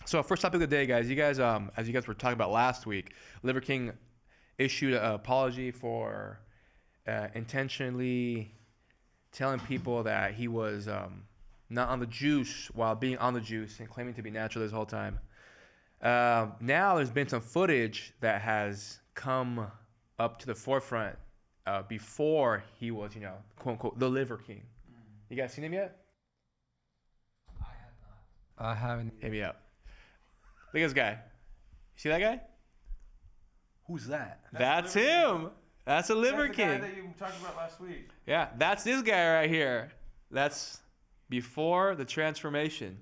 So first topic of the day, guys. You guys, as you guys were talking about last week, Liver King issued an apology for intentionally telling people that he was not on the juice while being on the juice and claiming to be natural this whole time. Now there's been some footage that has come up to the forefront before he was, quote unquote, the Liver King. You guys seen him yet? I haven't. Hit me up. Look at this guy. You see that guy? Who's that? That's him. That's a Liver That's the guy King. that you talked about last week. Yeah, that's this guy right here. That's before the transformation.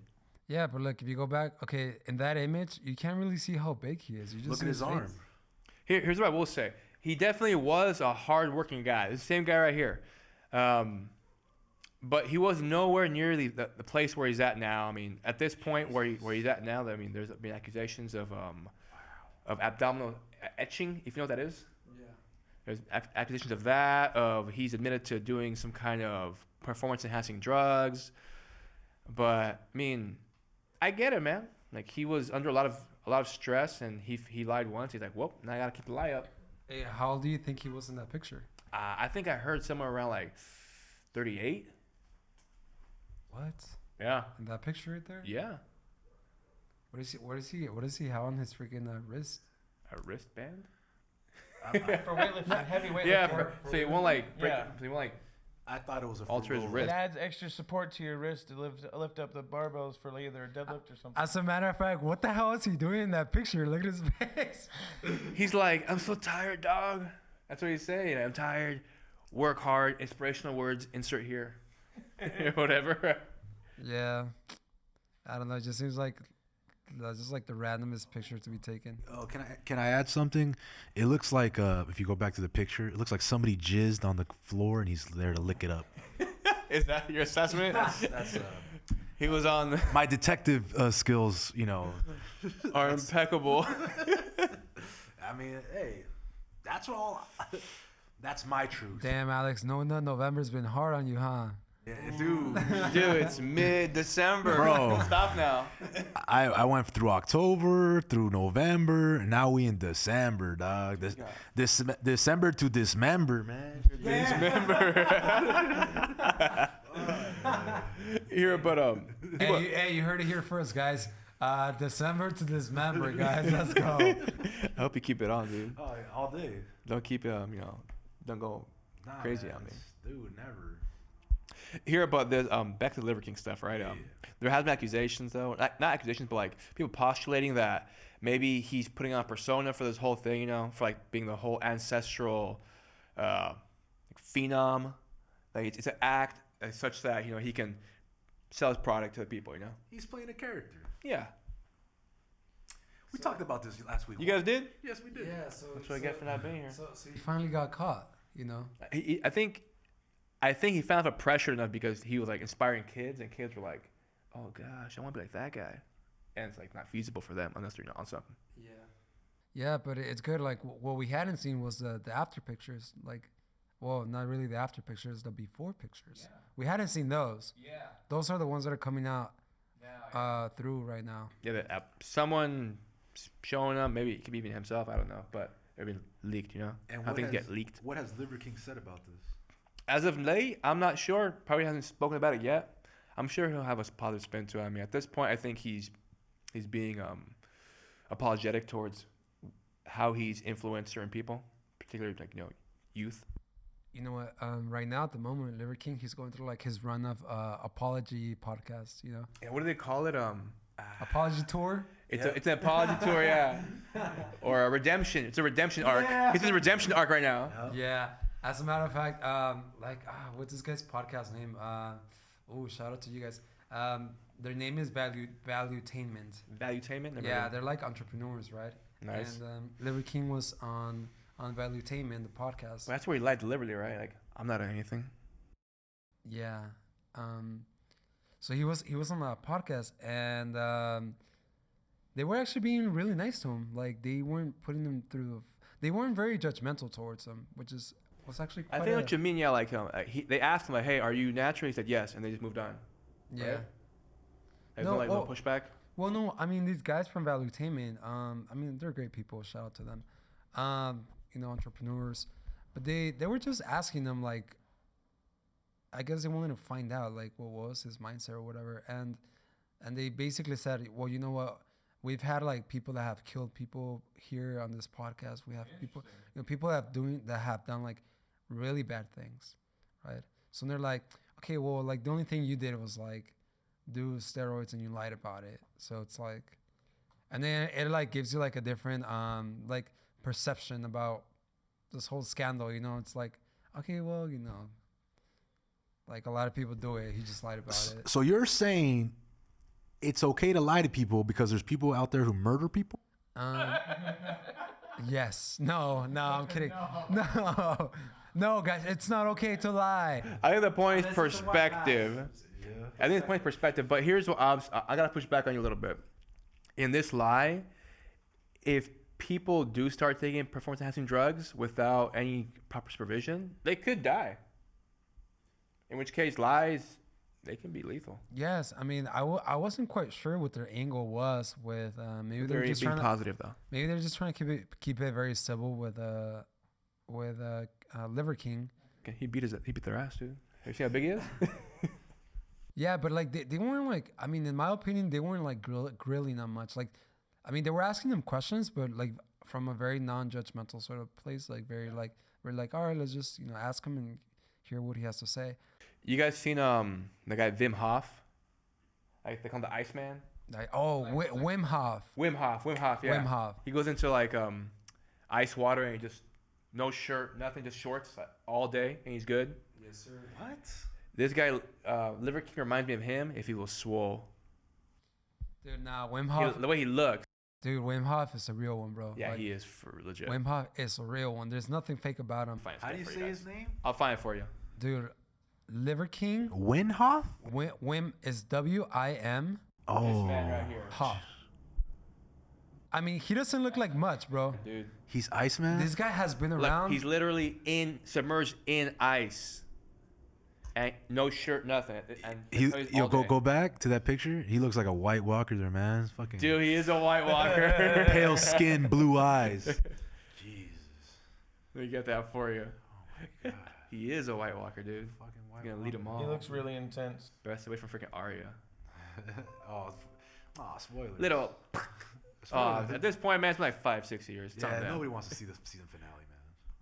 Yeah, but look, if you go back, okay, in that image, you can't really see how big he is. You just Look see at his arm. face. Here's what I will say. He definitely was a hard-working guy. This same guy right here. But he was nowhere near the place where he's at now. I mean, at this point where he's at now, I mean, there's been accusations of abdominal etching, if you know what that is. Yeah. There's accusations of that, of he's admitted to doing some kind of performance-enhancing drugs. But, I mean, I get it, man. Like, he was under a lot of stress, and he lied once. He's like, whoop, now I got to keep the lie up. Hey, how old do you think he was in that picture? I think I heard somewhere around, like, 38. What? Yeah. In that picture right there? Yeah. What does he have on his freaking wrist? A wristband? For weightlifting, heavy weightlifting. Yeah, so you won't, like, break, Yeah. so you won't, like, I thought it was a alter his Ferrero. wrist. It adds extra support to your wrist to lift up the barbells for either a deadlift or something. As a matter of fact, what the hell is he doing in that picture? Look at his face. He's like, I'm so tired, dog. That's what he's saying. I'm tired. Work hard. Inspirational words. Insert here. Whatever. Yeah. I don't know. It just seems like that's just like the randomest picture to be taken. Oh, can I add something? It looks like if you go back to the picture, it looks like somebody jizzed on the floor and he's there to lick it up. Is that your assessment? That's He was on my detective skills. are impeccable. I mean, hey, that's all. That's my truth. Damn, Alex, knowing that November's been hard on you, huh? Yeah, dude. Dude, it's mid-December. Bro. Stop now. I went through October, through November, and now we in December, dog. This December to dismember, man. Dismember. Here, but Hey, you heard it here first, guys. December to dismember, guys. Let's go. I hope you keep it on, dude. Oh, all day. Don't keep don't go crazy on me. Dude, never. Hear about this back to the Liver King stuff, right? There has been accusations, though, not accusations, but like people postulating that maybe he's putting on a persona for this whole thing, for like being the whole ancestral phenom. Like it's an act such that he can sell his product to the people. He's playing a character. Yeah. We talked about this last week. You guys did? Yes, we did. Yeah, so That's what I get for not being here. So he finally got caught, I think he found a pressure enough because he was like inspiring kids, and kids were like, "Oh gosh, I want to be like that guy," and it's like not feasible for them unless they're on something. Yeah, but it's good. Like what we hadn't seen was the after pictures. Like, well, not really the after pictures, the before pictures. Yeah. We hadn't seen those. Yeah. Those are the ones that are coming out through right now. Yeah, someone showing up. Maybe it could be even himself. I don't know, but it's been leaked. And how things get leaked. What has Liver King said about this? As of late, I'm not sure. Probably hasn't spoken about it yet. I'm sure he'll have a positive spin to it. I mean, at this point, I think he's being apologetic towards how he's influenced certain people, particularly like youth. You know what? Right now at the moment, Liver King, he's going through like his run of apology podcasts. Yeah, what do they call it? Apology tour. It's an apology tour, yeah, or a redemption. It's a redemption arc. He's in a redemption arc right now. Yeah. As a matter of fact, what's this guy's podcast name? Shout out to you guys. Their name is Valuetainment. Valuetainment? Yeah, they're like entrepreneurs, right? Nice. And Liver King was on Valuetainment, the podcast. Well, that's where he lied deliberately, right? Like, I'm not anything. Yeah. So he was on a podcast, and they were actually being really nice to him. Like they weren't putting him through. They weren't very judgmental towards him, which was actually quite. I think what you mean, yeah. Like they asked him, like, "Hey, are you natural?" He said yes, and they just moved on. Yeah. Right? There's no pushback. Well, no, I mean these guys from Valuetainment. I mean they're great people. Shout out to them. Entrepreneurs, but they were just asking them like, I guess they wanted to find out like what was his mindset or whatever, and they basically said, well, you know what, we've had like people that have killed people here on this podcast. We have people, people that have done like really bad things, right? So they're like, okay, well, like the only thing you did was like do steroids and you lied about it. So it's like, and then it like gives you like a different like perception about this whole scandal. It's like, okay, well, like a lot of people do it. He just lied about it. So you're saying it's okay to lie to people because there's people out there who murder people? Yes. No, I'm kidding. No, guys, it's not okay to lie. I think the point is perspective. I think the point is perspective. But here's what I gotta push back on you a little bit. In this lie, if people do start taking performance-enhancing drugs without any proper supervision, they could die. In which case, lies, they can be lethal. Yes, I mean, I wasn't quite sure what their angle was with maybe they're just being trying positive though. Maybe they're just trying to keep it very civil with Liver King. Okay, he beat their ass, dude. You see how big he is? Yeah, but like they weren't like, I mean, in my opinion, they weren't like grilling them much. Like, I mean, they were asking them questions, but like from a very non-judgmental sort of place, like very like we're like, all right, let's just ask him and hear what he has to say. You guys seen the guy Wim Hof? Like they call him the Iceman. Like, Wim Hof. Wim Hof, yeah. Wim Hof. He goes into like ice water and he just no shirt, nothing, just shorts all day, and he's good. Yes, sir. What? This guy, Liver King, reminds me of him if he was swole. Dude, nah, Wim Hof. The way he looks. Dude, Wim Hof is a real one, bro. Yeah, like, he is for legit. Wim Hof is a real one. There's nothing fake about him. How do you say his name? I'll find it for you. Dude, Liver King. Winhoff? Wim is W-I-M. Oh. This man right here. Hof. I mean, he doesn't look like much, bro. Dude. He's Iceman? This guy has been Look, around. he's literally submerged in ice. And no shirt, nothing. And Go back to that picture. He looks like a White Walker there, man. It's fucking Dude, he is a White Walker. pale skin, blue eyes. Jesus. Let me get that for you. Oh my God. He is a White Walker, dude. Fucking White He's gonna lead them all. He looks really intense. Best away from freaking Arya. Spoiler. Little. At this point, man, it's been like 5-6 years. It's Yeah, on them. nobody wants to see the season finale, man.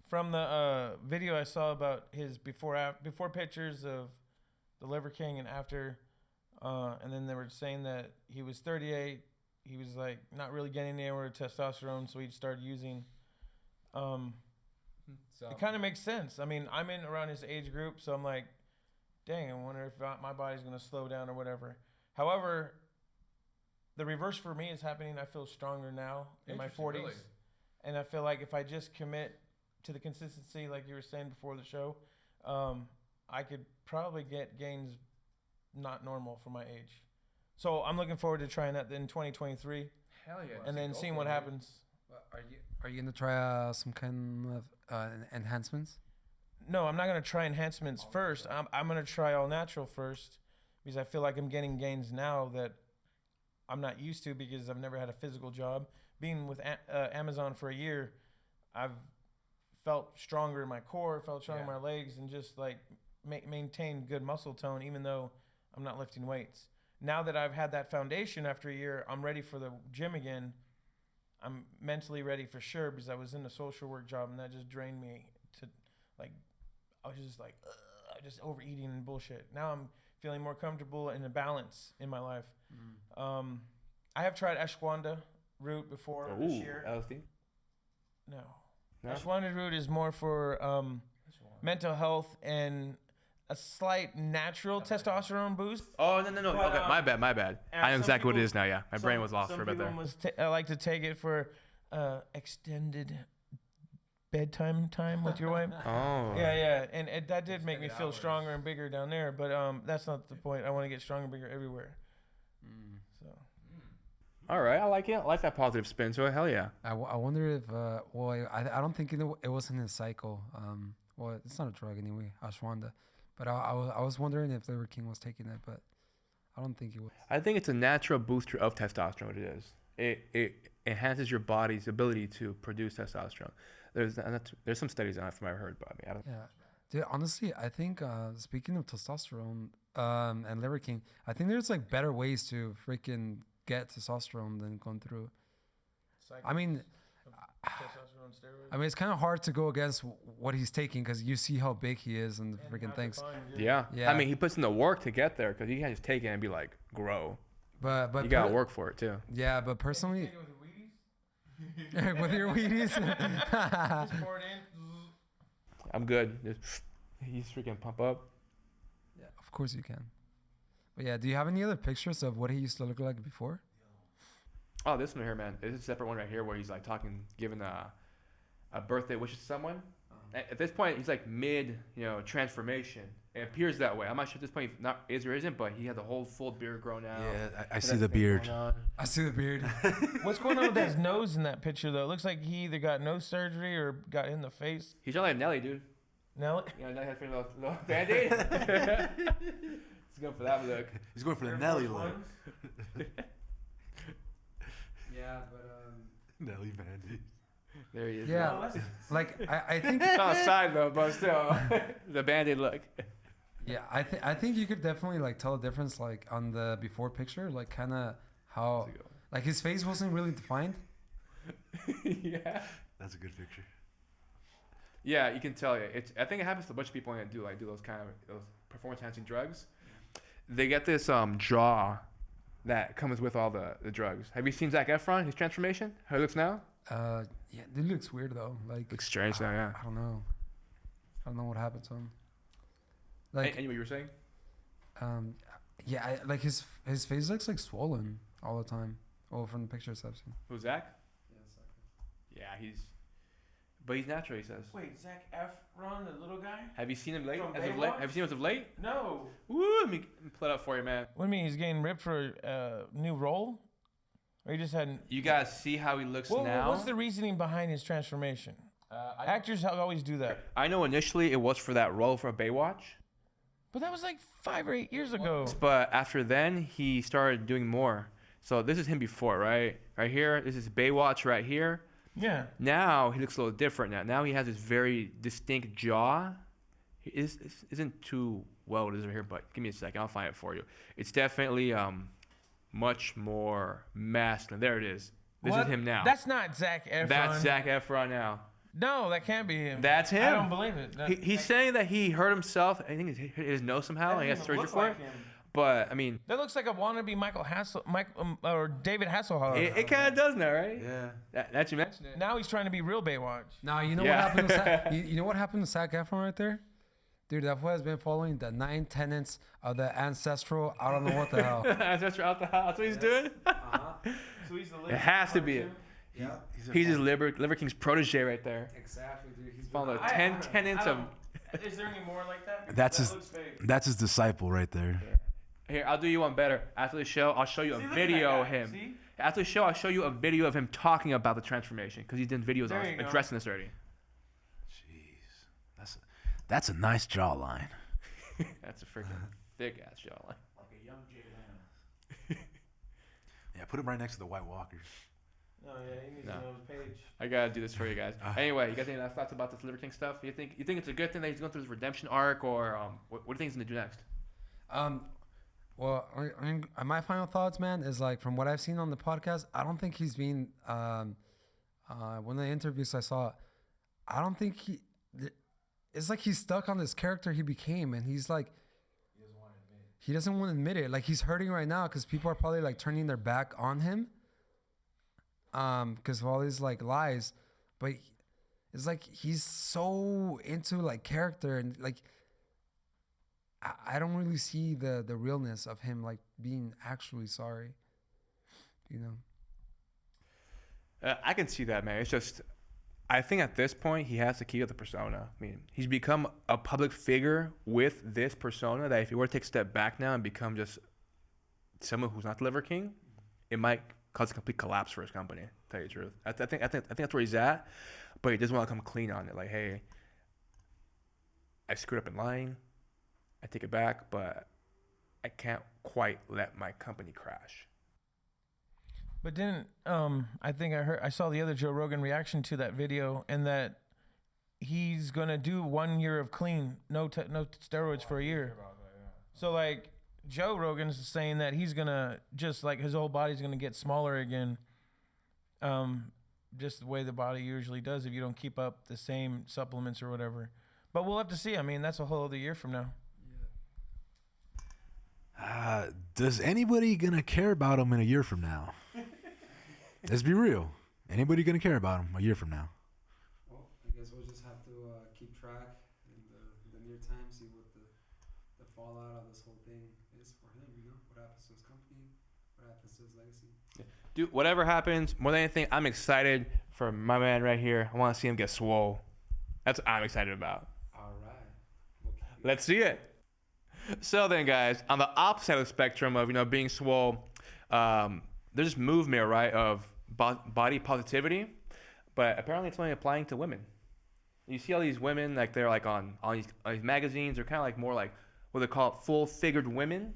From the video I saw about his before pictures of the Liver King and after, and then they were saying that he was 38. He was like not really getting anywhere with testosterone, so he started using. It kind of makes sense. I mean, I'm in around his age group, so I'm like, dang, I wonder if my body's gonna slow down or whatever. However, the reverse for me is happening. I feel stronger now in my 40s, really? And I feel like if I just commit to the consistency, like you were saying before the show, I could probably get gains not normal for my age. So I'm looking forward to trying that in 2023. Hell yeah! And then seeing what happens. Are you gonna try some kind of enhancements? No, I'm not gonna try enhancements first. I'm gonna try all natural first because I feel like I'm getting gains now that I'm not used to because I've never had a physical job. Being with Amazon for a year, I've felt stronger in my core, felt stronger in my legs, and just like maintained good muscle tone even though I'm not lifting weights. Now that I've had that foundation after a year, I'm ready for the gym again. I'm mentally ready for sure because I was in a social work job and that just drained me to like, I was just like, just overeating and bullshit. Now I'm feeling more comfortable and a balance in my life. I have tried ashwagandha root before this year. LSD? No. Ashwagandha root is more for mental health and a slight natural testosterone boost. Oh, no. But, okay, my bad. I know exactly what it is now, yeah. My brain was lost for a bit there. I like to take it for extended bedtime time with your wife. Oh. Yeah. And that did make me feel stronger and bigger down there. But that's not the point. I want to get stronger and bigger everywhere. So. All right, I like it. I like that positive spin to it. Hell yeah. I wonder if I don't think it was in his cycle. Well, it's not a drug anyway, ashwagandha. But I was wondering if Liver King was taking it, but I don't think he was. I think it's a natural booster of testosterone. It is. It enhances your body's ability to produce testosterone. There's some studies on it from what I've heard, but I mean, I don't. Yeah, dude. Honestly, I think speaking of testosterone and Liver King, I think there's like better ways to freaking get testosterone than going through. I mean, Testosterone steroids. I mean, it's kind of hard to go against what he's taking because you see how big he is and the freaking things. Yeah. Yeah. I mean, he puts in the work to get there because you can't just take it and be like, grow. But You gotta work for it too. Yeah, but personally, with your Wheaties, Just pour it in. I'm good. Just, he's freaking pump up. yeah, of course you can. But yeah, do you have any other pictures of what he used to look like before? Oh, this one here, man. This is a separate one right here where he's like talking, giving a birthday wish to someone. At this point, he's like mid, transformation. It appears that way. I'm not sure at this point he not is or isn't, but he has a whole full beard grown out. Yeah, I Has see the everything beard. going on. I see the beard. What's going on with his nose in that picture though? It looks like he either got nose surgery or got hit in the face. He's just like Nelly, dude. Now, Nelly has a little band-aid. He's going for that look. He's going for the Nelly look. Yeah, but Nelly Bandy. There he is. yeah, like I think It's on the side though, but still, the band-aid look. yeah, I think you could definitely like tell a difference like on the before picture, like kind of how like his face wasn't really defined. Yeah. That's a good picture. Yeah, you can tell. I think it happens to a bunch of people when they do those kind of those performance-enhancing drugs. They get this jaw that comes with all the drugs. Have you seen Zac Efron? His transformation? How he looks now? Yeah, it looks weird though. Like Looks strange now. Yeah. I don't know. I don't know what happened to him. Like, Like, and what you were saying? yeah, like his face looks like swollen all the time. Oh, from the pictures I've seen. Who's Zach? Yeah, but he's natural. He says. wait, Zac Efron, the little guy? Have you seen him late? From As of late? Baywatch? Have you seen him as of late? No. Woo! Let me pull it up for you, man. What do you mean he's getting ripped for a new role? Or he just hadn't? You guys see how he looks now? What's the reasoning behind his transformation? Actors always do that. I know initially it was for that role for Baywatch, But that was like 5 or 8 years ago. but after then he started doing more. So this is him before, right? Right here, this is Baywatch right here. Yeah. Now he looks a little different. Now he has this very distinct jaw. He isn't too well it is right here, but give me a second. I'll find it for you. It's definitely much more masculine. There it is. This What? is him now. That's not Zac Efron. That's Zac Efron now. No, that can't be him. That's him. I don't believe it. He's saying that he hurt himself. I think he hit his nose somehow, and he has surgery for it. But I mean, That looks like a wannabe or David Hasselhoff. it kind of does now, right? Yeah. That you mentioned it. Now he's trying to be real Baywatch. Now you know Yeah. what happened to you know what happened to Zac Efron right there? Dude, that boy has been following the 9 tenets of the ancestral. I don't know what the hell. That's out the house. That's what he's doing. So he's the It has to be it. Yeah, He's his Liver King's protege right there. exactly, dude. He's Following the 10 tenets of. Is there any more like that? Because That's that his- looks fake. That's his disciple right there. Here, I'll do you one better. After the show, I'll show you See, a look at video that of guy. him. See? After the show, I'll show you a video of him talking about the transformation because he's done videos There on you go. addressing this already. Jeez. That's a nice jawline. That's a freaking thick ass jawline. Yeah, put him right next to the White Walkers. No, yeah, he needs No. to know his page. I gotta do this for you guys. Anyway, you guys any last thoughts about this Liver King stuff? You think it's a good thing that he's going through his redemption arc, or what do you think he's gonna do next? Well, my final thoughts, man, is like from what I've seen on the podcast, I don't think he's been. One of the interviews I saw, I don't think it's like he's stuck on this character he became, and he's like, he doesn't want to admit it. Like he's hurting right now because people are probably like turning their back on him, because of all these like lies, but it's like he's so into like character and like. I don't really see the realness of him like being actually sorry, you know. I can see that, man. It's just, I think at this point he has to keep up the persona. I mean, he's become a public figure with this persona that if he were to take a step back now and become just someone who's not the Liver King, it might cause a complete collapse for his company. To tell you the truth, I think that's where he's at, but he doesn't want to come clean on it. Like, hey, I screwed up in lying. I take it back, but I can't quite let my company crash. But didn't I think I saw the other Joe Rogan reaction to that video, and that he's gonna do 1 year of clean, no steroids for a year. So like Joe Rogan's saying that he's gonna just like his whole body's gonna get smaller again. Just the way the body usually does if you don't keep up the same supplements or whatever. But we'll have to see. I mean, that's a whole other year from now. Does anybody gonna care about him in a year from now? Let's be real. Anybody gonna care about him a year from now? Well, I guess we'll just have to keep track in the near time, see what the fallout of this whole thing is for him. You know, what happens to his company, what happens to his legacy. Dude, whatever happens, more than anything, I'm excited for my man right here. I want to see him get swole. That's what I'm excited about. All right. Let's see it. So then, guys, on the opposite of the spectrum of, being swole, there's this movement, right, of body positivity, but apparently it's only applying to women. You see all these women, like they're like on these magazines, they're kind of like more like what they call it, full-figured women.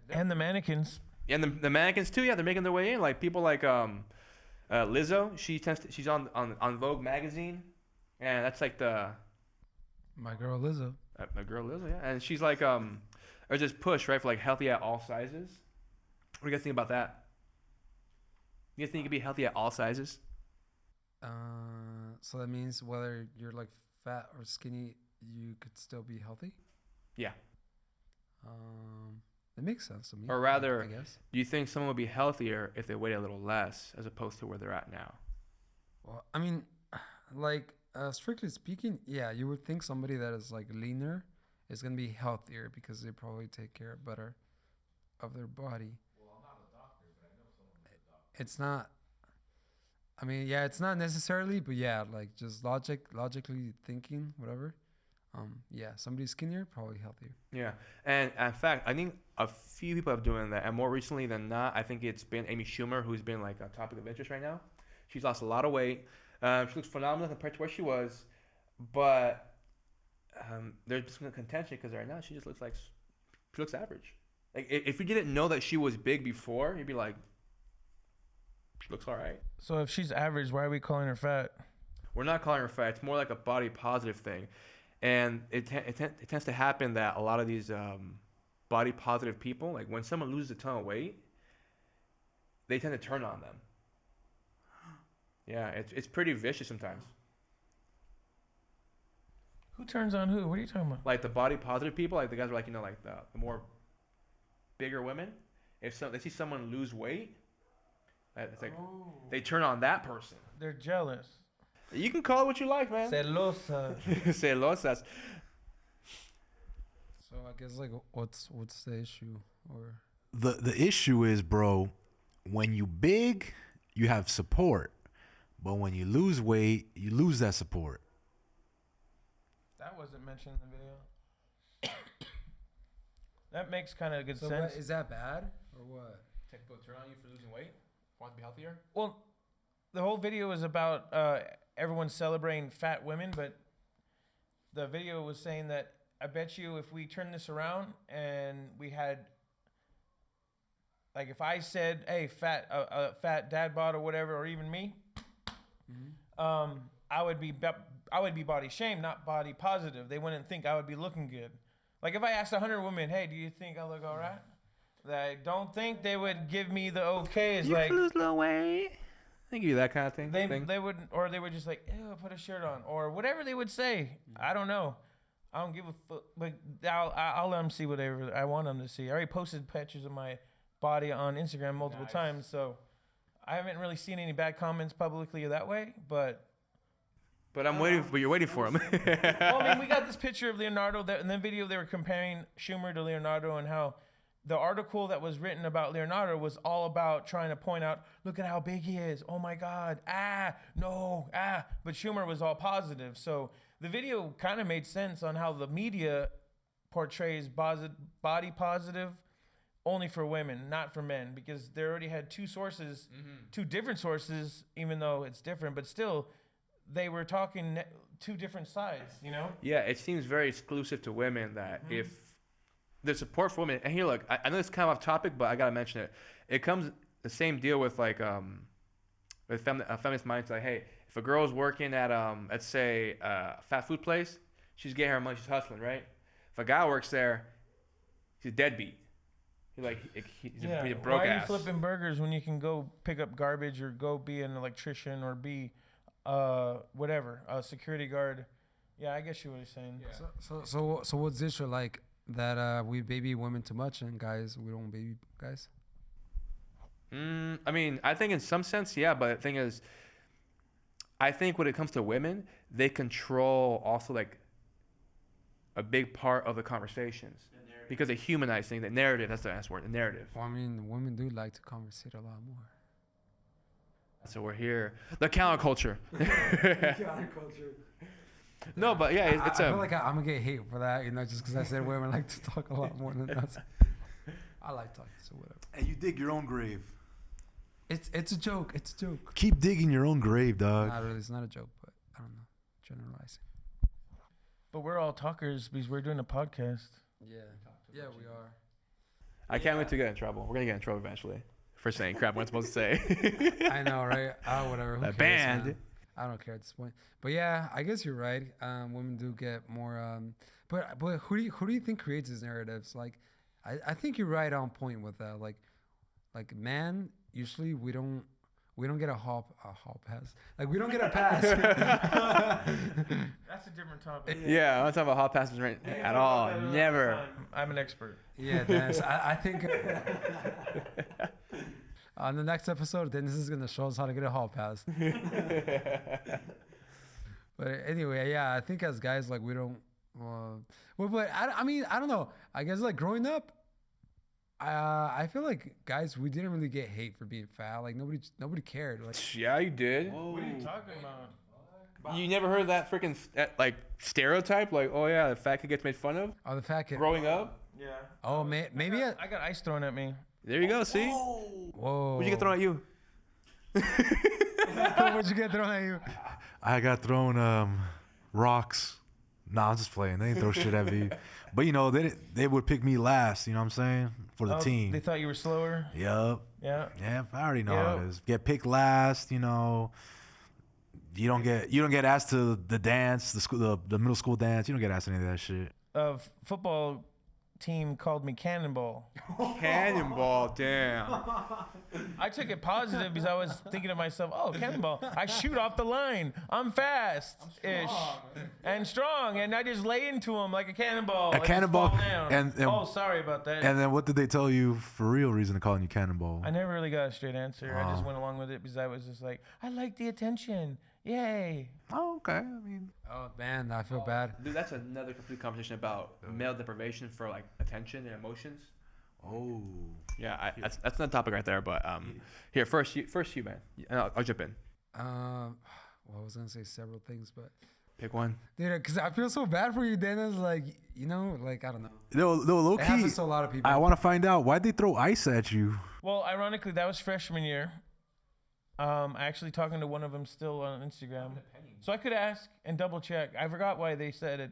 And the mannequins. And the mannequins too, yeah, they're making their way in. Like people like Lizzo, she's on Vogue magazine, and that's like My girl Lizzo. my girl Lizzo, yeah, and she's like there's this push, right, for like healthy at all sizes. What do you guys think about that? You guys think you can be healthy at all sizes? So that means whether you're like fat or skinny, you could still be healthy. Yeah. It makes sense to me. Or rather, I guess. do you think someone would be healthier if they weighed a little less as opposed to where they're at now? Well, I mean, like strictly speaking, yeah, you would think somebody that is like leaner is gonna be healthier because they probably take care better of their body. Well, I'm not a doctor, but I know someone who's a doctor. It's not. I mean, yeah, it's not necessarily, but yeah, like just logically thinking, whatever. Yeah, somebody skinnier, probably healthier. Yeah, and in fact, I think a few people have doing that, and more recently than not, I think it's been Amy Schumer, who's been like a topic of interest right now. She's lost a lot of weight. She looks phenomenal compared to where she was, but there's some contention because right now she just looks average. Like if you didn't know that she was big before, you'd be like, she looks all right. So if she's average, why are we calling her fat? We're not calling her fat. It's more like a body positive thing. And it tends to happen that a lot of these body positive people, like when someone loses a ton of weight, they tend to turn on them. Yeah, it's pretty vicious sometimes. Who turns on who? What are you talking about? Like the body positive people, like the guys are like, like the more bigger women. If they see someone lose weight, it's like they turn on that person. They're jealous. You can call it what you like, man. Celosa. Celosas. So I guess like what's the issue or The issue is, bro, when you big, you have support, but when you lose weight, you lose that support. That wasn't mentioned in the video. That makes kind of good sense. What, is that bad or what? People turn on you for losing weight? Want to be healthier? Well, the whole video is about everyone celebrating fat women, but the video was saying that I bet you if we turn this around and we had, like, if I said, "Hey, fat dad bod" or whatever, or even me, I would be body shamed, not body positive. They wouldn't think I would be looking good. Like if I asked 100 women, "Hey, do you think I look all right?" I don't think they would give me the okay. It's like, lose a little weight. They give you that kind of thing. They would, or they would just like, "Ew, put a shirt on," or whatever they would say. I don't know. I don't give a fuck. But I'll let them see whatever I want them to see. I already posted pictures of my body on Instagram multiple times, so I haven't really seen any bad comments publicly that way. But I'm waiting. But you're waiting for him. well, I mean, we got this picture of Leonardo. That in the video they were comparing Schumer to Leonardo and how the article that was written about Leonardo was all about trying to point out, look at how big he is. Oh my God. But Schumer was all positive. So the video kind of made sense on how the media portrays body positive only for women, not for men, because they already had two sources, two different sources, even though it's different, but still they were talking two different sides, you know? Yeah, it seems very exclusive to women that if the support for women. And here, look, I know it's kind of off topic, but I gotta mention it. It comes the same deal with like with feminist mindset. Like, hey, if a girl's working at let's say a fast food place, she's getting her money, she's hustling, right? If a guy works there, he's a deadbeat. He's like he's a broke why are you ass. flipping burgers when you can go pick up garbage or go be an electrician or be whatever, a security guard? Yeah, I guess you were saying. So what's this like that we baby women too much and guys we don't baby guys? I mean, I think in some sense, yeah, but the thing is, I think when it comes to women, they control also like a big part of the conversations because they humanize things. The narrative, that's the S word, the narrative. Well, I mean, women do like to conversate a lot more. So we're here. The counterculture. No, but yeah, it's I feel like I'm gonna get hate for that, you know, just because I said women like to talk a lot more than us. I like talking, so whatever. And you dig your own grave. It's a joke. It's a joke. Keep digging your own grave, dog. Not really. It's not a joke, but I don't know. Generalizing. But we're all talkers because we're doing a podcast. Yeah. Yeah, we are. I can't wait to get in trouble. We're gonna get in trouble eventually for saying crap we're not supposed to say. I know, right? Oh, whatever. Who A cares, band. man? I don't care at this point. But yeah, I guess you're right. Women do get more. But who do you think creates these narratives? Like, I think you're right on point with that. Like man, usually we don't get a hall pass. Like we don't get a pass. That's a different topic. Yeah, I'm not talking about hot passes right at all. Never. I'm an expert. Yeah, Dennis. I think on the next episode, Dennis is gonna show us how to get a hall pass. But anyway, yeah, I think as guys, like we don't. But I mean, I don't know. I guess like growing up, I feel like guys, we didn't really get hate for being fat. Like nobody cared. Like Yeah, you did. What are you talking about? You never heard that freaking like stereotype? Like, oh yeah, the fat kid gets made fun of oh, the fat kid. growing up. Yeah. Oh, maybe. I got ice thrown at me. There you go. See, Whoa. what'd you get thrown at you? What'd you get thrown at you? I got thrown rocks. Nah, I'm just playing. They didn't throw shit at me. But you know, they would pick me last, you know what I'm saying? For the team. They thought you were slower. Yup. Yeah. Yeah, I already know how Yep. it is. Get picked last, you know. You don't get asked to the dance, the middle school dance. You don't get asked any of that shit. Football team called me Cannonball. Cannonball, damn. I took it positive because I was thinking to myself, oh, Cannonball, I shoot off the line. I'm fast-ish and strong, and I just lay into him like a cannonball. A and just cannonball, fall down. and oh, sorry about that. And then what did they tell you for real reason of calling you Cannonball? I never really got a straight answer. I just went along with it because I was just like, I like the attention. Yay. Oh, okay. I mean, Oh man, I feel bad. Dude, that's another complete conversation about male deprivation for like attention and emotions. oh. Yeah, that's another topic right there. But here, first you, man. I'll jump in. Well, I was gonna say several things, but Pick one. dude, because I feel so bad for you, Dennis. Like, you know, like I don't know. No, low It key. happens to a lot of people. I want to find out why'd they throw ice at you? Well, ironically, that was freshman year. Actually talking to one of them still on Instagram. So I could ask and double check. I forgot why they said it.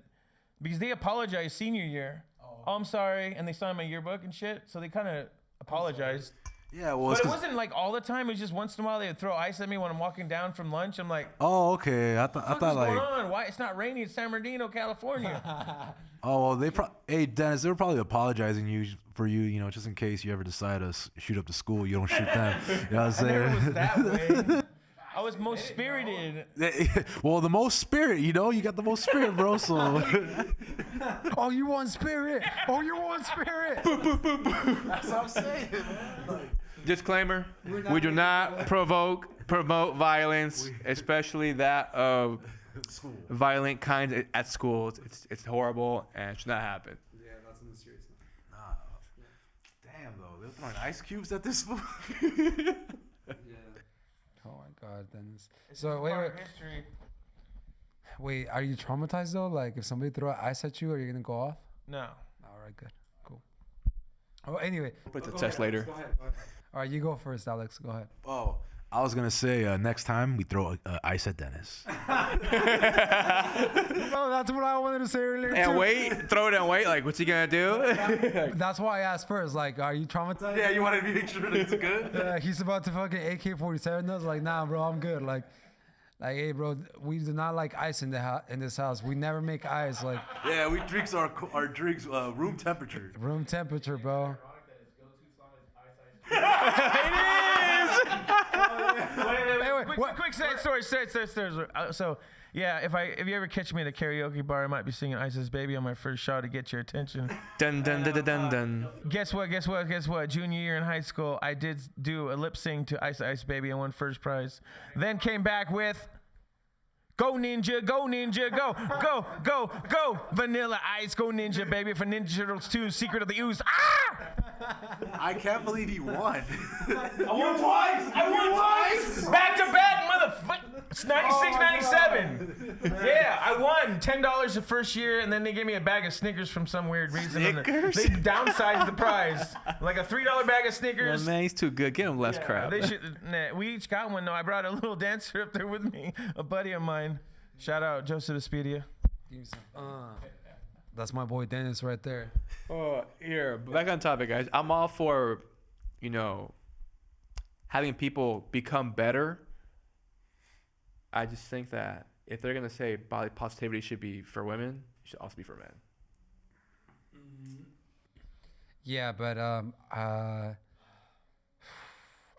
Because they apologized senior year. Oh, I'm sorry. And they signed my yearbook and shit. So they kind of apologized. Yeah, well, But it's it 'cause- wasn't like all the time. It was just once in a while they would throw ice at me when I'm walking down from lunch. I'm like, Oh, okay. I thought what's like, going on? Why? It's not raining. It's San Bernardino, California. oh, well, hey Dennis, they were probably apologizing for you, you know, just in case you ever decide to shoot up the school, you don't shoot them. You know what I'm I never was saying? that way. I was most spirited. Well, the most spirit, you know, you got the most spirit, bro. So Oh, you want spirit? Oh, you want spirit? that's what I'm saying. Disclaimer: we do not promote violence, especially that of violent kinds at schools. It's horrible and it should not happen. Yeah, that's in the serious. Damn, though, they're throwing ice cubes at this fool. Oh my God, Dennis. So wait. Wait, are you traumatized though? Like, if somebody throw ice at you, are you gonna go off? No. All right, good, cool. Oh, anyway. We'll put the test later. All right, you go first, Alex. Go ahead. Oh, I was gonna say next time we throw ice at Dennis. Oh, that's what I wanted to say earlier. And too. wait, throw it and wait. Like, what's he gonna do? That's why I asked first. Like, are you traumatized? You wanted to make sure it's good. He's about to fucking AK-47 us. Like, nah, bro, I'm good. Like, hey, bro, we do not like ice in this house. We never make ice. Like, Yeah, we drinks our drinks room temperature. room temperature, bro. Quick story. So, yeah, if you ever catch me at a karaoke bar, I might be singing Isis Baby on my first shot to get your attention. Dun dun dun dun dun dun. Guess what? Junior year in high school, I did do a lip sync to Ice Ice Baby and won first prize. Then came back with Go Ninja, go Ninja, go, go, go, go. Vanilla Ice, go Ninja, baby, for Ninja Turtles 2, Secret of the Ooze. Ah! I can't believe he won. I won twice. Back to back, motherfucker. It's 96, 97. Yeah, I won $10 the first year, and then they gave me a bag of Snickers from some weird reason. Snickers? They downsized the prize, like a $3 bag of Snickers. Man, he's too good. Give him less crap. They should. We each got one though. I brought a little dancer up there with me, a buddy of mine. Shout out Joseph Espedia. That's my boy Dennis right there. Oh, here, back on topic, guys. I'm all for, having people become better. I just think that if they're gonna say body positivity should be for women, it should also be for men. Yeah, but I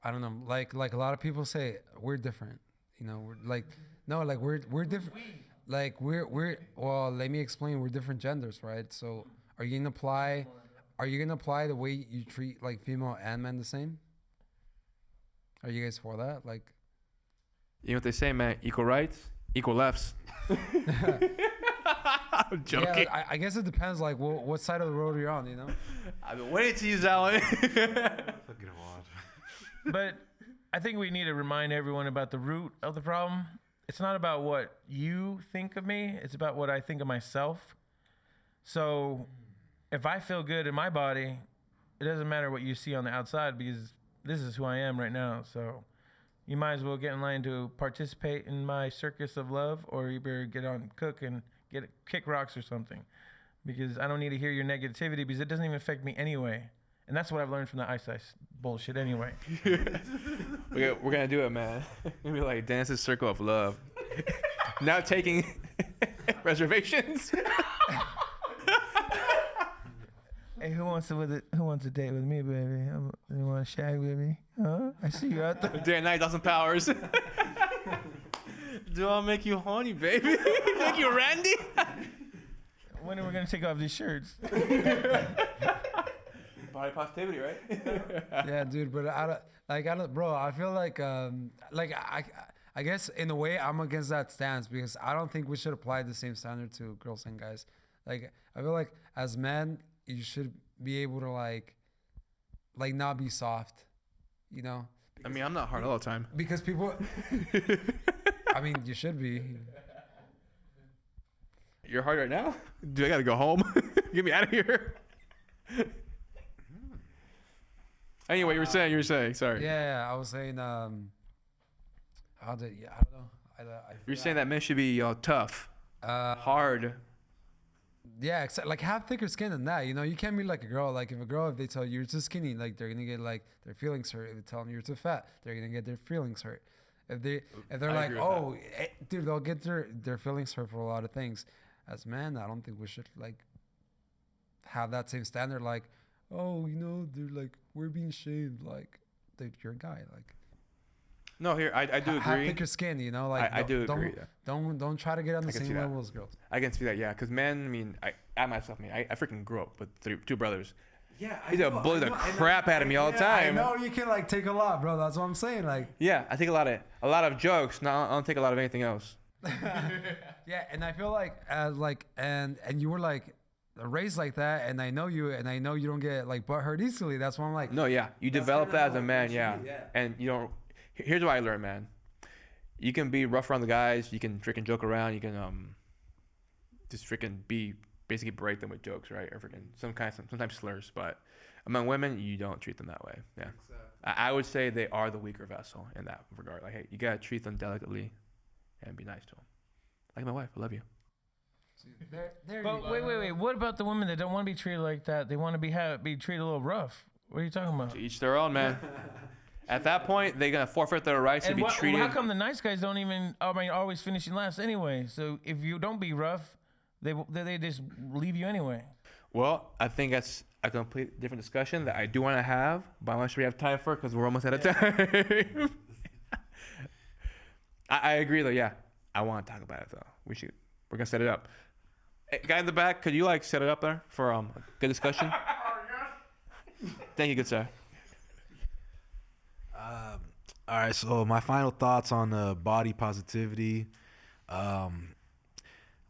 don't know. Like a lot of people say, we're different. We're like, no, like we're different. Like we're well, let me explain. We're different genders, right? So are you gonna apply the way you treat like female and men the same? Are you guys for that? Like, You know what they say, man? Equal rights, equal lefts. I'm joking. yeah, I guess it depends. Like, what side of the road you're on, I've been waiting to use that one. But I think we need to remind everyone about the root of the problem. It's not about what you think of me. It's about what I think of myself. So if I feel good in my body, it doesn't matter what you see on the outside because this is who I am right now. So you might as well get in line to participate in my circus of love, or you better get on Cook and kick rocks or something, because I don't need to hear your negativity because it doesn't even affect me anyway. And that's what I've learned from the Ice bullshit anyway. We're gonna do it, man. We're gonna be like Dance's Circle of Love. Now taking reservations. Hey, who wants to date with me, baby? You want to shag with me? Huh? I see you out there. Day 9,000 powers. Do I make you horny, baby? Make you Randy? When are we gonna take off these shirts? Body positivity, right? Yeah, dude. But I don't, bro. I feel like I guess in a way I'm against that stance because I don't think we should apply the same standard to girls and guys. Like, I feel like as men, you should be able to like not be soft, I mean, I'm not hard all the time. because people. I mean, you should be. You're hard right now? Dude, I gotta go home. Get me out of here. Anyway, you were saying, sorry. Yeah, I was saying, I don't know. You're saying that men should be tough, hard. Yeah, except like have thicker skin than that. You can't be like a girl. Like if they tell you you're too skinny, like they're gonna get like their feelings hurt. If they tell them you're too fat, they're gonna get their feelings hurt. If they're like, oh, dude, they'll get their feelings hurt for a lot of things. As men, I don't think we should like have that same standard. Like, oh, they're like we're being shamed. Like, dude, you're a guy. Like, No, here I do have agree. thicker skin. Like I do agree. Don't try to get on the I can see same that. level as girls. I can see that, yeah. Because men, I mean, I myself, I freaking grew up with two brothers. Yeah, He's a bully the crap out of me all the time. I know you can like take a lot, bro. That's what I'm saying. Like, Yeah, I take a lot of jokes. No, I don't take a lot of anything else. yeah, and I feel like and you were like raised like that, and I know you don't get like butt hurt easily. That's why I'm like, No, yeah, you develop kinda that as how a it man, should yeah. be, yeah. And you don't. Here's what I learned, man. You can be rough around the guys. You can freaking joke around. You can just freaking basically break them with jokes, right? Or freaking sometimes slurs. But among women, you don't treat them that way. Yeah. I would say they are the weaker vessel in that regard. Like, hey, you gotta treat them delicately and be nice to them. Like my wife, I love you. But wait. What about the women that don't want to be treated like that? They want to be treated a little rough. What are you talking about? To each their own, man. At that point, they're gonna forfeit their rights to be treated. How come the nice guys don't even? Always finishing last anyway. So if you don't be rough, they just leave you anyway. Well, I think that's a complete different discussion that I do want to have, but I'm not sure we have time for it because we're almost out of time. I agree, though. Yeah, I want to talk about it though. We're gonna set it up. Hey, guy in the back, could you set it up there for a good discussion? Thank you, good sir. All right, so my final thoughts on body positivity.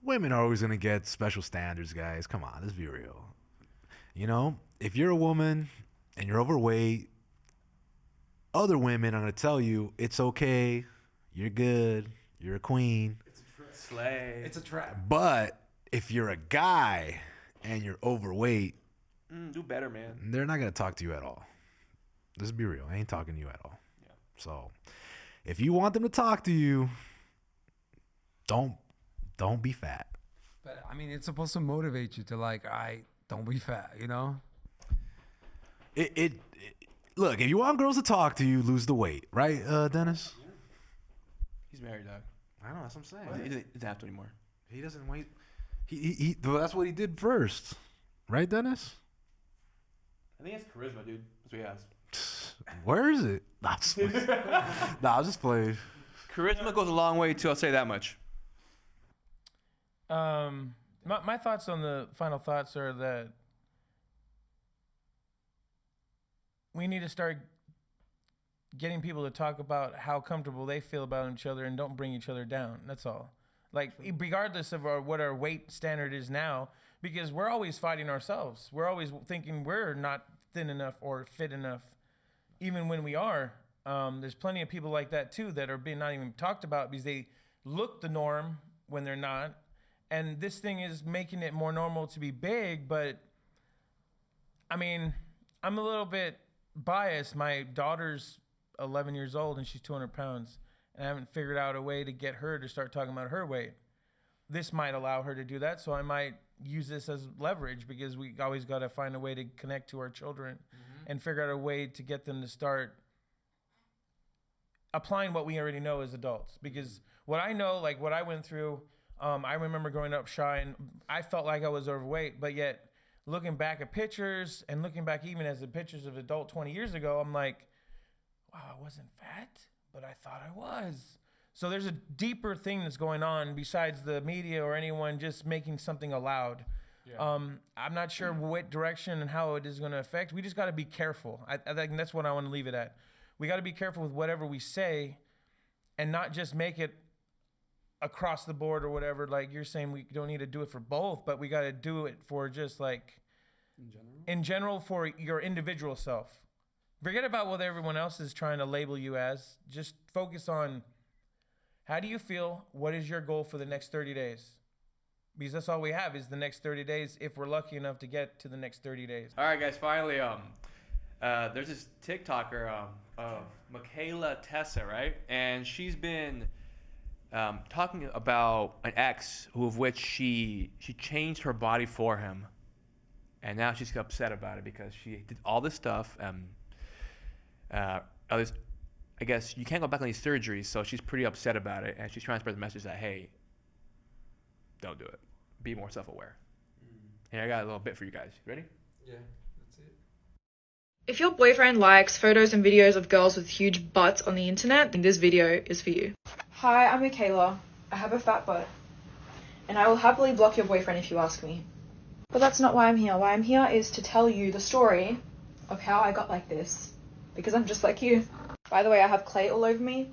Women are always going to get special standards, guys. Come on, let's be real. You know, if you're a woman and you're overweight, other women are going to tell you it's okay, you're good, you're a queen. It's a trap. Slay. It's a trap. But if you're a guy and you're overweight, do better, man. They're not going to talk to you at all. Let's be real. I ain't talking to you at all. Yeah. So if you want them to talk to you, don't be fat. But I mean, it's supposed to motivate you to don't be fat, you know? It look, if you want girls to talk to you, lose the weight, right, Dennis? Yeah. He's married, dog. I know, that's what I'm saying. He doesn't have to anymore. He doesn't wait. He well, that's what he did first. Right, Dennis? I think it's charisma, dude. That's what he has. Where is it? Nah, I'll just play. Charisma goes a long way too. I'll say that much. My thoughts on the final thoughts are that we need to start getting people to talk about how comfortable they feel about each other and don't bring each other down. That's all. Like, regardless of what our weight standard is now, because we're always fighting ourselves. We're always thinking we're not thin enough or fit enough, even when we are. There's plenty of people like that too that are being not even talked about because they look the norm when they're not. And this thing is making it more normal to be big, but I mean, I'm a little bit biased. My daughter's 11 years old and she's 200 pounds, and I haven't figured out a way to get her to start talking about her weight. This might allow her to do that, so I might use this as leverage because we always got to find a way to connect to our children and figure out a way to get them to start applying what we already know as adults. Because what I know, like what I went through, I remember growing up shy and I felt like I was overweight, but yet looking back at pictures and looking back even as the pictures of adult 20 years ago, I'm like, wow, I wasn't fat, but I thought I was. So there's a deeper thing that's going on besides the media or anyone just making something allowed. Yeah. I'm not sure what direction and how it is going to affect. We just got to be careful. I think that's what I want to leave it at. We got to be careful with whatever we say and not just make it across the board or whatever. Like you're saying, we don't need to do it for both, but we got to do it for just like in general for your individual self. Forget about what everyone else is trying to label you as. Just focus on how do you feel? What is your goal for the next 30 days? Because that's all we have is the next 30 days if we're lucky enough to get to the next 30 days. All right, guys, finally, there's this TikToker, Michaela Tessa, right? And she's been talking about an ex of which she changed her body for him. And now she's upset about it because she did all this stuff. I guess you can't go back on these surgeries, so she's pretty upset about it, and she's trying to spread the message that, hey, don't do it. Be more self-aware. Here, I got a little bit for you guys. You ready? Yeah, that's it. If your boyfriend likes photos and videos of girls with huge butts on the internet, then this video is for you. Hi, I'm Michaela. I have a fat butt, and I will happily block your boyfriend if you ask me. But that's not why I'm here. Why I'm here is to tell you the story of how I got like this, because I'm just like you. By the way, I have clay all over me,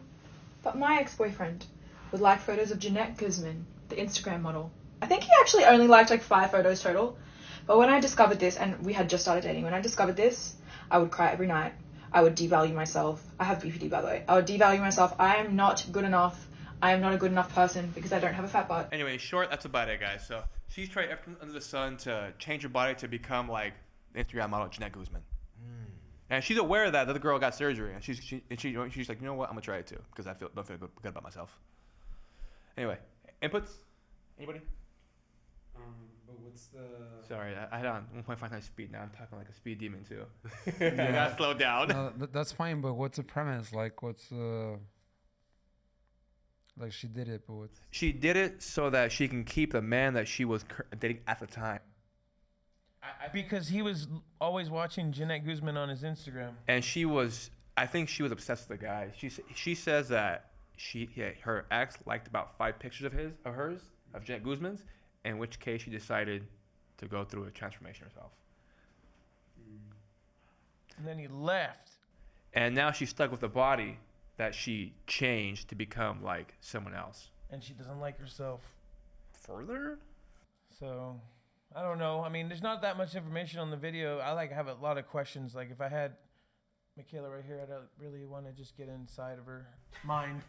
but my ex-boyfriend would like photos of Jeanette Guzman, the Instagram model. I think he actually only liked like 5 photos total, but when I discovered this, and we had just started dating, when I discovered this, I would cry every night. I would devalue myself. I have BPD, by the way. I would devalue myself. I am not good enough. I am not a good enough person because I don't have a fat butt. Anyway, in short, that's about it, guys. So she's tried everything under the sun to change her body to become like Instagram model Jeanette Guzman. And she's aware that the other girl got surgery, and she's like, you know what, I'm gonna try it too, because I don't feel good about myself. Anyway, inputs? Anybody? But what's the? Sorry, I had on 1.5 times speed. Now I'm talking like a speed demon too. I gotta slow down. No, that's fine. But what's the premise? Like, what's like she did it, but what's? She did it so that she can keep the man that she was dating at the time. Because he was always watching Jeanette Guzman on his Instagram. And I think she was obsessed with the guy. She says that her ex liked about 5 pictures of hers, of Jeanette Guzman's, in which case she decided to go through a transformation herself. And then he left. And now she's stuck with the body that she changed to become like someone else. And she doesn't like herself. Further? So, I don't know. I mean, there's not that much information on the video. I have a lot of questions. Like, if I had Michaela right here, I'd really want to just get inside of her mind.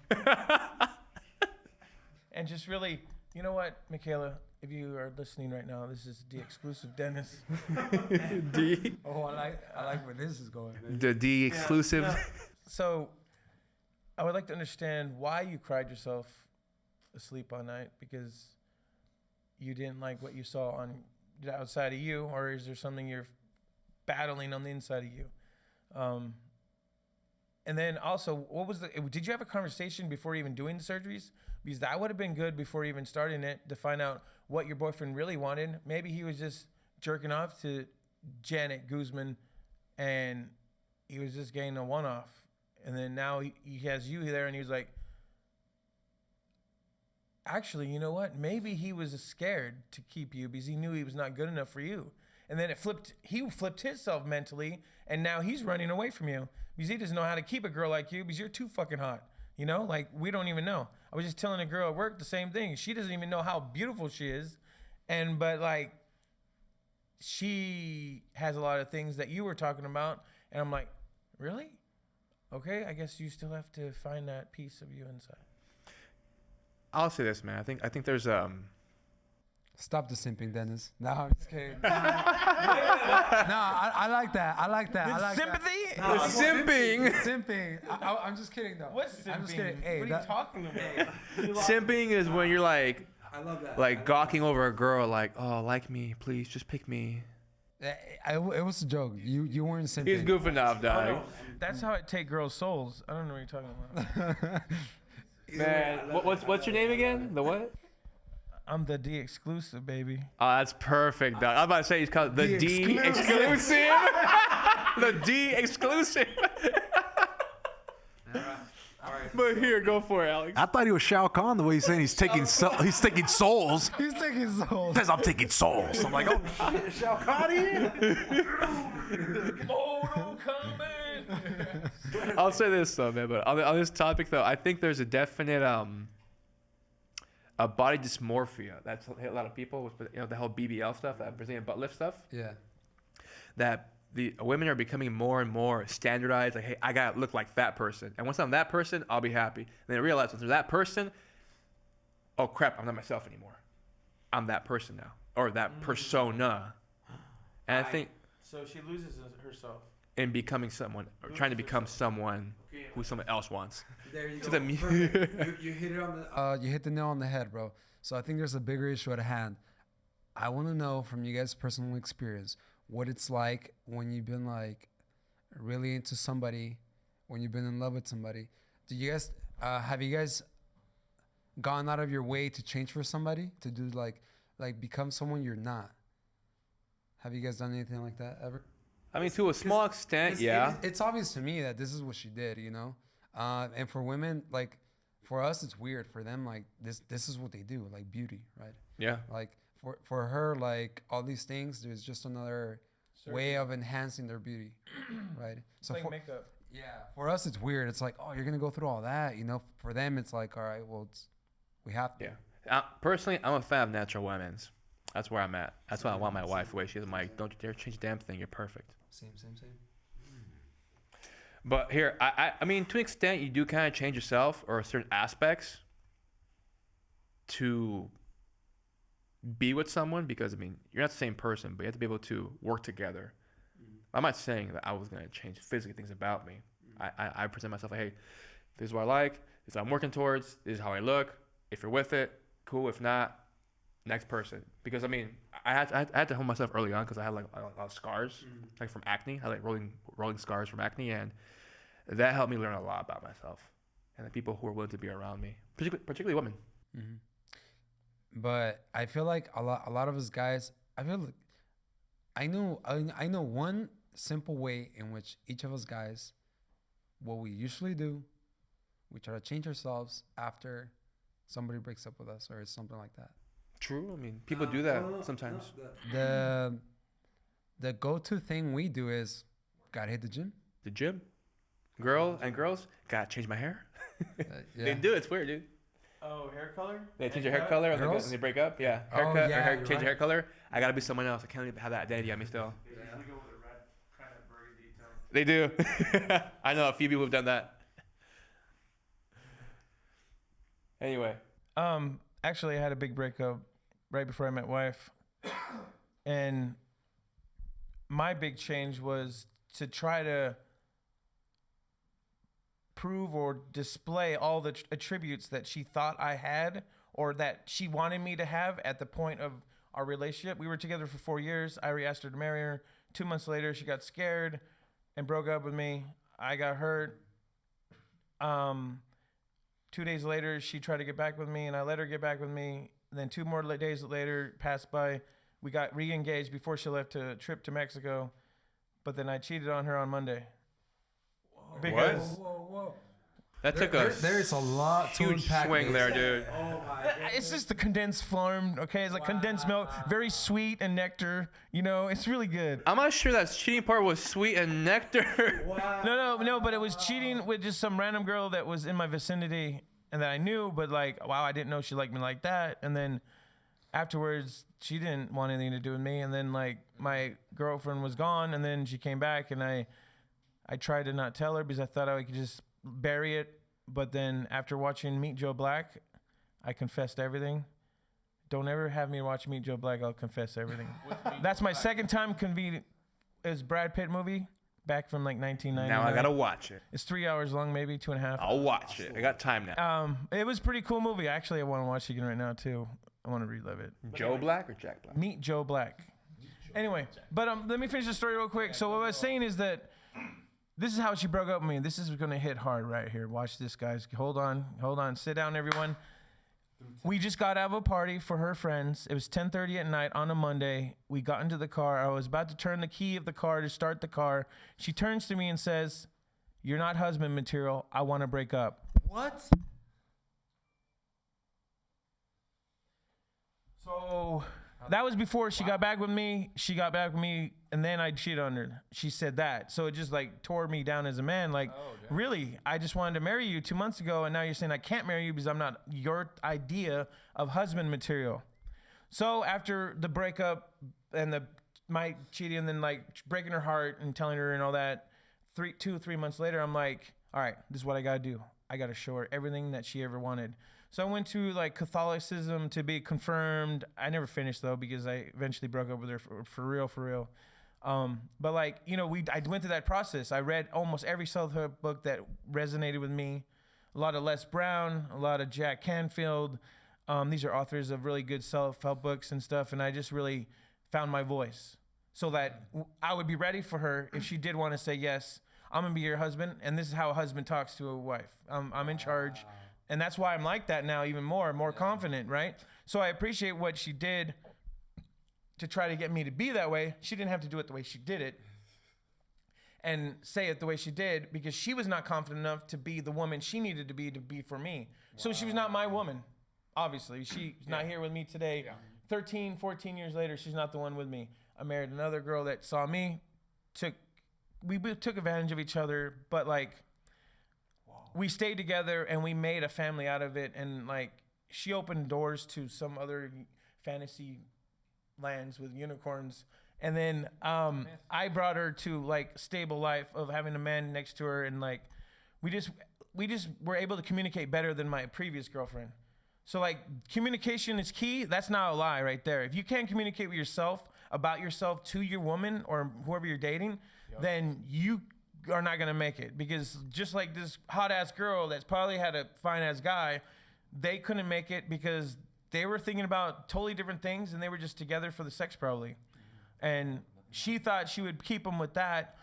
And just really, you know what, Michaela, if you are listening right now, this is the exclusive Dennis. D. Oh, I like where this is going. The D exclusive. Yeah. So, I would like to understand why you cried yourself asleep all night, because you didn't like what you saw on the outside of you, or is there something you're battling on the inside of you? And then also, did you have a conversation before even doing the surgeries? Because that would have been good before even starting it, to find out what your boyfriend really wanted. Maybe he was just jerking off to Janet Guzman and he was just getting a one-off. And then now he has you there and he was like, actually, you know what? Maybe he was scared to keep you because he knew he was not good enough for you. And then he flipped himself mentally, and now he's running away from you because he doesn't know how to keep a girl like you because you're too fucking hot. You know, like, we don't even know. I was just telling a girl at work the same thing. She doesn't even know how beautiful she is. But like, she has a lot of things that you were talking about. And I'm like, really? Okay, I guess you still have to find that piece of you inside. I'll say this, man. I think there's Stop the simping, Dennis. No, I'm just kidding. No, I like that. I like that. I like sympathy? That. No, simping. Simping. I'm just kidding, though. What's simping? I'm just kidding. Hey, what are you talking about? Simping is when you're like, I love that. like gawking over a girl, like, oh, like me, please, just pick me. It was a joke. You weren't simping. He's goofing off, dog. Oh, no. That's how I take girls' souls. I don't know what you're talking about. Man, what's your name again? The what? I'm the D exclusive, baby. Oh, that's perfect, dog. I was about to say he's called the D exclusive. The D exclusive. All right. But here, go for it, Alex. I thought he was Shao Kahn the way he's saying he's taking souls. He's taking souls. Says I'm taking souls. I'm like, oh shit, Shao Kahn here? Mortal Kombat. I'll say this though, man. But on this topic though, I think there's a definite a body dysmorphia. That's hit a lot of people with the whole BBL stuff, that Brazilian butt lift stuff. Yeah. That the women are becoming more and more standardized. Like, hey, I gotta look like that person, and once I'm that person, I'll be happy. And then I realize once they're that person, oh crap, I'm not myself anymore. I'm that person now, or that persona. And I think So she loses herself. in becoming someone, or trying to become someone who someone else wants. There you To go. the Perfect. You hit it on the. You hit the nail on the head, bro. So I think there's a bigger issue at hand. I want to know from you guys' personal experience what it's like when you've been like really into somebody, when you've been in love with somebody. Do you guys have you guys gone out of your way to change for somebody, to do like become someone you're not? Have you guys done anything like that ever? I mean, to a small extent, yeah. It's obvious to me that this is what she did, you know? And for women, like, for us, it's weird. For them, like, this is what they do, like beauty, right? Yeah. Like, for her, like, all these things, there's just another way of enhancing their beauty, right? So It's like makeup. yeah, for us, it's weird. It's like, oh, you're going to go through all that, you know? For them, it's like, all right, well, we have to. Yeah. Personally, I'm a fan of natural women's. That's where I'm at. That's why I want my wife the way she is. I'm like, don't you dare change a damn thing. You're perfect. Same. But here, I mean, to an extent, you do kind of change yourself or certain aspects to be with someone because, I mean, you're not the same person, but you have to be able to work together. I'm not saying that I was gonna change physically things about me. I present myself like, hey, this is what I like. This is what I'm working towards. This is how I look. If you're with it, cool. If not, next person. Because I mean, I had to humble myself early on because I had like a lot of scars, like from acne. I had like rolling scars from acne, and that helped me learn a lot about myself and the people who are willing to be around me, particularly women. But I feel like a lot of us guys, I feel like I know one simple way in which each of us guys, what we usually do, we try to change ourselves after somebody breaks up with us or something like that. True. I mean, people do that sometimes. The go-to thing we do is gotta hit the gym. The gym, girls gotta change my hair. Yeah. They do. It's weird, dude. Oh, hair color? They change your hair color when Girls? they break up. Yeah, Oh, haircut yeah, or you're change right. your hair color. I gotta be someone else. I can't even have that identity on me still. They usually go with a red kind of burgundy tone. They do. I know a few people who've done that. Anyway, Actually, I had a big breakup right before I met wife, and my big change was to try to prove or display all the attributes that she thought I had or that she wanted me to have at the point of our relationship. We were together for 4 years. I asked her to marry her. 2 months later, she got scared and broke up with me. I got hurt. 2 days later, she tried to get back with me, and I let her get back with me. And then 2 more days later passed by. We got re-engaged before she left to a trip to Mexico. But then I cheated on her on Monday. Because Whoa. that took a There's a lot to huge unpack swing this. there, dude. it's just the condensed farm, okay? It's like condensed milk, very sweet and nectar. You know, it's really good. I'm not sure that cheating part was sweet and nectar. No, but it was cheating with just some random girl that was in my vicinity and that I knew, but like, wow, I didn't know she liked me like that. And then afterwards, she didn't want anything to do with me. And then like my girlfriend was gone, and then she came back, and I tried to not tell her because I thought I could just bury it. But then after watching Meet Joe Black, I confessed everything. Don't ever have me watch Meet Joe Black. I'll confess everything. That's my second time convenient. It's Brad Pitt movie back from like 1999. Now I gotta watch it. It's 3 hours long, maybe 2.5. I'll watch it. I got time now. It was a pretty cool movie. Actually, I want to watch it again right now too. I want to relive it. Joe Black or Jack Black? Meet Joe Black. Anyway, but let me finish the story real quick. So what I was saying is that this is how she broke up with me. This is going to hit hard right here. Watch this, guys. Hold on. Sit down, everyone. We just got out of a party for her friends. It was 10:30 at night on a Monday. We got into the car. I was about to turn the key of the car to start the car. She turns to me and says, "You're not husband material. I want to break up." What? So that was before she got back with me. She got back with me, and then I cheated on her. She said that. So it just like tore me down as a man. Like, really, I just wanted to marry you 2 months ago, and now you're saying I can't marry you because I'm not your idea of husband material. So after the breakup and my cheating, and then like breaking her heart and telling her and all that, 2 or 3 months later, I'm like, all right, this is what I gotta do. I gotta show her everything that she ever wanted. So I went to like Catholicism to be confirmed. I never finished though because I eventually broke up with her for real. But like, you know, I went through that process. I read almost every self-help book that resonated with me. A lot of Les Brown, a lot of Jack Canfield. These are authors of really good self-help books and stuff. And I just really found my voice so that I would be ready for her if she did want to say, yes, I'm going to be your husband. And this is how a husband talks to a wife. I'm in charge. And that's why I'm like that now, even more confident, right? So I appreciate what she did to try to get me to be that way. She didn't have to do it the way she did it and say it the way she did because she was not confident enough to be the woman she needed to be for me. So she was not my woman, obviously. She's not here with me today. 13, 14 years later, she's not the one with me. I married another girl that saw me, we took advantage of each other, but like, we stayed together and we made a family out of it. And like, she opened doors to some other fantasy lands with unicorns. And then I brought her to like stable life of having a man next to her. And like, we just were able to communicate better than my previous girlfriend. So like, communication is key. That's not a lie right there. If you can't communicate with yourself, about yourself to your woman or whoever you're dating, then you are not gonna make it. Because just like this hot ass girl that's probably had a fine ass guy, they couldn't make it because they were thinking about totally different things and they were just together for the sex probably. And she thought she would keep him with that.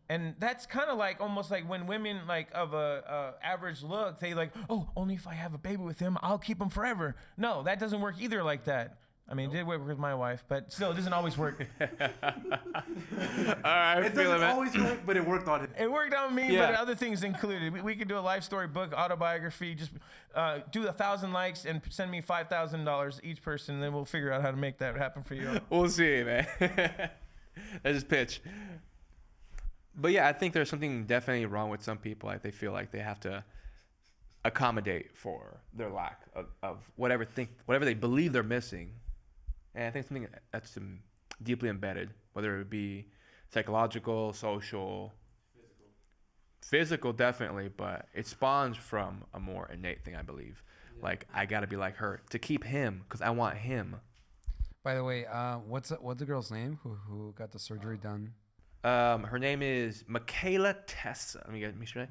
And that's kind of like almost like when women like of a average look, they like, oh, only if I have a baby with him, I'll keep him forever. No, that doesn't work either like that. I mean, it did work with my wife, but still, it doesn't always work. All right, It doesn't always work, but it worked on him. It worked on me, Yeah. but other things included. We could do a life story book, autobiography. Just do 1,000 likes and send me $5,000 each person, and then we'll figure out how to make that happen for you. We'll see, man. That's just pitch. But yeah, I think there's something definitely wrong with some people. Like they feel like they have to accommodate for their lack of whatever they believe they're missing. And I think something that's deeply embedded, whether it be psychological, social, physical, definitely, but it spawns from a more innate thing, I believe. Yeah. Like I gotta be like her to keep him because I want him. By the way, what's the girl's name who got the surgery done? Her name is Michaela Testa. Let me make sure.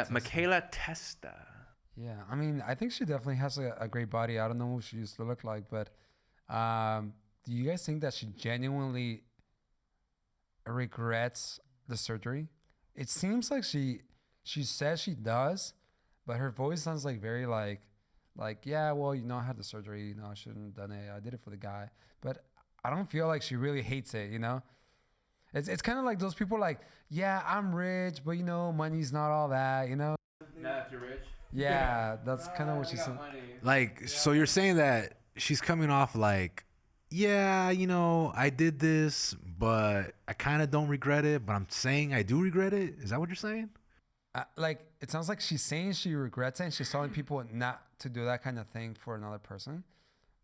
Michaela Testa. Yeah, I mean, I think she definitely has a great body. I don't know what she used to look like, but do you guys think that she genuinely regrets the surgery? It seems like she says she does, but her voice sounds like very like yeah, well, I had the surgery, I shouldn't have done it. I did it for the guy, but I don't feel like she really hates it. It's kind of like those people like, yeah, I'm rich, but money's not all that. Not if you're rich. Yeah, that's kind of what she's saying. Like, so you're saying that she's coming off like, yeah, I did this, but I kind of don't regret it, but I'm saying I do regret it. Is that what you're saying? Like, it sounds like she's saying she regrets it and she's telling people not to do that kind of thing for another person.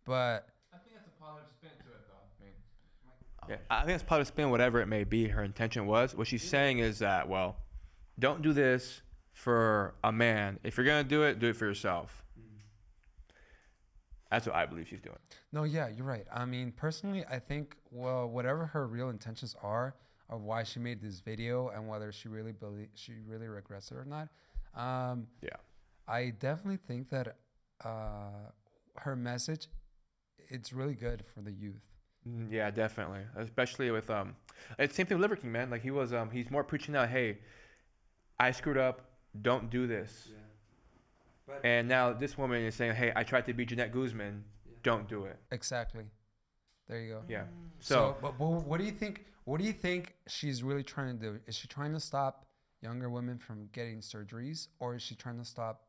But I think that's a positive spin to it, though. Yeah, I think that's positive spin, whatever it may be. Her intention was. What she's saying is that, well, don't do this for a man. If you're going to do it for yourself. That's what I believe she's doing. No, yeah, you're right. I mean, personally, I think, well, whatever her real intentions are of why she made this video and whether she really regrets it or not. Yeah. I definitely think that her message, it's really good for the youth. Yeah, definitely. Especially with it's same thing with Liver King, man. Like he's more preaching out, hey, I screwed up, don't do this. Yeah. And now this woman is saying, hey, I tried to be Jeanette Guzman, don't do it. Exactly. There you go. Yeah. But what do you think? What do you think she's really trying to do? Is she trying to stop younger women from getting surgeries, or is she trying to stop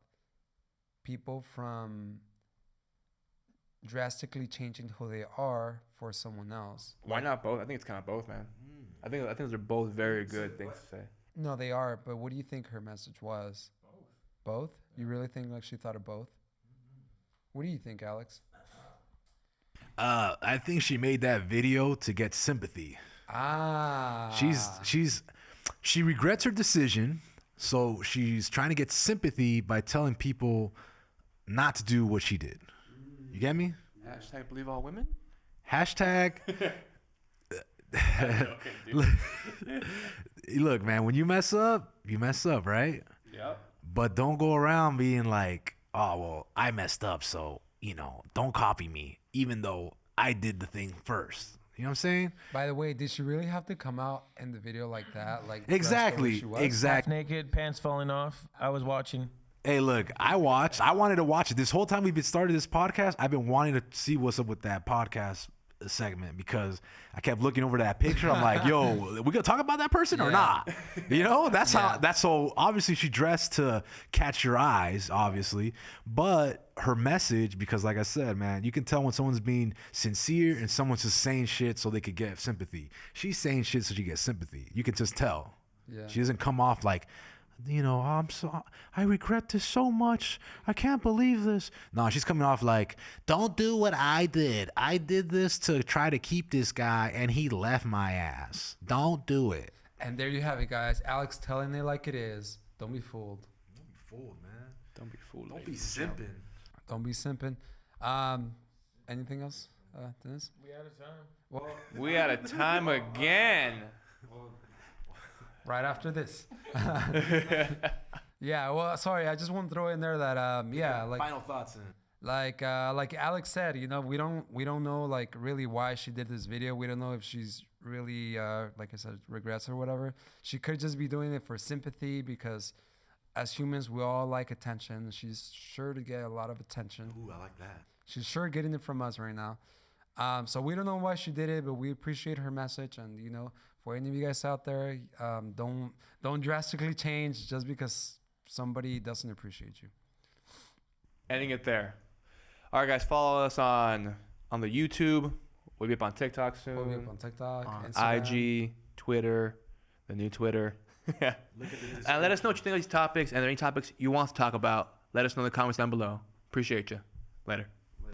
people from drastically changing who they are for someone else? Why not both? I think it's kind of both, man. I think those are both very good things to say. No, they are. But what do you think her message was? Both? You really think like she thought of both? What do you think, Alex? I think she made that video to get sympathy. She regrets her decision, so she's trying to get sympathy by telling people not to do what she did. You get me? Hashtag believe all women? Hashtag. Look, man, when you mess up, right? Yep. But don't go around being like, oh, well, I messed up, so, don't copy me, even though I did the thing first. You know what I'm saying? By the way, did she really have to come out in the video like that? Like exactly. Half naked, pants falling off. I was watching. Hey, look, I wanted to watch it. This whole time we've been started this podcast, I've been wanting to see what's up with that podcast segment because I kept looking over that picture. I'm like, yo, we gonna talk about that person or not? That's so obviously she dressed to catch your eyes, obviously, but her message, because like I said, man, you can tell when someone's being sincere and someone's just saying shit so they could get sympathy. She's saying shit so she gets sympathy. You can just tell. Yeah. She doesn't come off like, I regret this so much. I can't believe this. No, she's coming off like, don't do what I did. I did this to try to keep this guy, and he left my ass. Don't do it. And there you have it, guys. Alex telling it like it is. Don't be fooled. Don't be fooled, man. Don't be fooled. Don't be simping. Don't be simping. Anything else? Dennis? We out of time. Well, We out of time again. right after this. Yeah. Well, sorry. I just want to throw in there that yeah, like Final thoughts. like Alex said, you know, we don't know like really why she did this video. We don't know if she's really like I said, regrets or whatever. She could just be doing it for sympathy because as humans we all like attention. She's sure to get a lot of attention. Ooh, I like that. She's sure getting it from us right now. So we don't know why she did it, but we appreciate her message. And you know, for any of you guys out there, don't drastically change just because somebody doesn't appreciate you. Ending it there. All right, guys, follow us on the YouTube. We'll be up on TikTok soon. We'll be up on TikTok, on Instagram. IG, Twitter, the new Twitter. And let us know what you think of these topics, and are there any topics you want to talk about. Let us know in the comments down below. Appreciate you. Later.